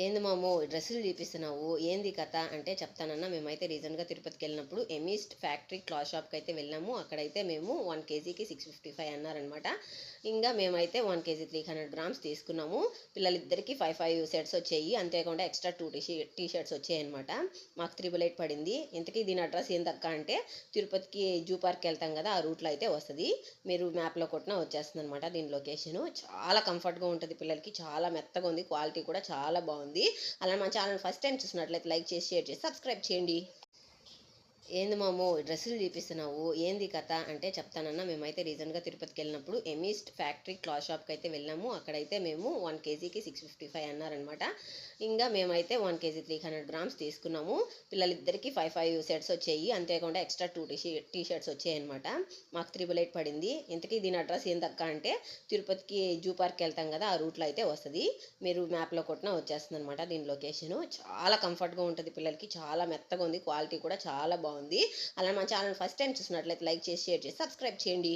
ఏంది మాము డ్రెస్సులు చూపిస్తున్నావు ఏంది కథ అంటే చెప్తానన్నా. మేమైతే రీసెంట్గా తిరుపతికి వెళ్ళినప్పుడు ఎమిస్ట్ ఫ్యాక్టరీ క్లాత్ షాప్కి అయితే వెళ్ళాము. అక్కడైతే మేము 1 kgకి 655 అన్నారనమాట. ఇంకా మేమైతే 1 kg 300 grams తీసుకున్నాము. పిల్లలిద్దరికి 5 సెట్స్ వచ్చాయి. అంతేకాకుండా ఎక్స్ట్రా 2 టీ షర్ట్స్ వచ్చాయి అనమాట. మాకు 888 పడింది. ఇంతకీ దీని అడ్రస్ ఏందక్క అంటే తిరుపతికి జూ పార్క్ వెళ్తాం కదా, ఆ రూట్లో అయితే వస్తుంది. మీరు మ్యాప్లో కొట్టినా వచ్చేస్తుంది అనమాట. దీని లొకేషను చాలా కంఫర్ట్గా ఉంటుంది. పిల్లలకి చాలా మెత్తగా ఉంది, క్వాలిటీ కూడా చాలా బాగుంది. అలా మన ఛానల్ ఫస్ట్ టైం చూసినట్లయితే లైక్ చేసి, షేర్ చేసి, సబ్స్క్రైబ్ చేయండి. ఏంది మాము డ్రెస్సులు చూపిస్తున్నావు ఏంది కథ అంటే చెప్తానన్నా. మేమైతే రీసెంట్గా తిరుపతికి వెళ్ళినప్పుడు ఎమిస్ట్ ఫ్యాక్టరీ క్లాత్ షాప్కి అయితే వెళ్ళాము. అక్కడైతే మేము 1 kgకి 655 అన్నారనమాట. ఇంకా మేమైతే 1 kg 300 grams తీసుకున్నాము. పిల్లలిద్దరికి 5 సెట్స్ వచ్చాయి. అంతేకాకుండా ఎక్స్ట్రా 2 టీ షర్ట్స్ వచ్చాయి అనమాట. మాకు 888 పడింది. ఇంతకీ దీని అడ్రస్ ఏందక్క అంటే తిరుపతికి జూ పార్క్ వెళ్తాం కదా, ఆ రూట్లో అయితే వస్తుంది. మీరు మ్యాప్లో కొట్టినా వచ్చేస్తుంది అనమాట. దీని లొకేషను చాలా కంఫర్ట్గా ఉంటుంది. పిల్లలకి చాలా మెత్తగా ఉంది, క్వాలిటీ కూడా చాలా బాగుంది. అలా మన ఛానల్ ఫస్ట్ టైం చూసినట్లయితే లైక్ చేసి, షేర్ చేసి, సబ్స్క్రైబ్ చేయండి.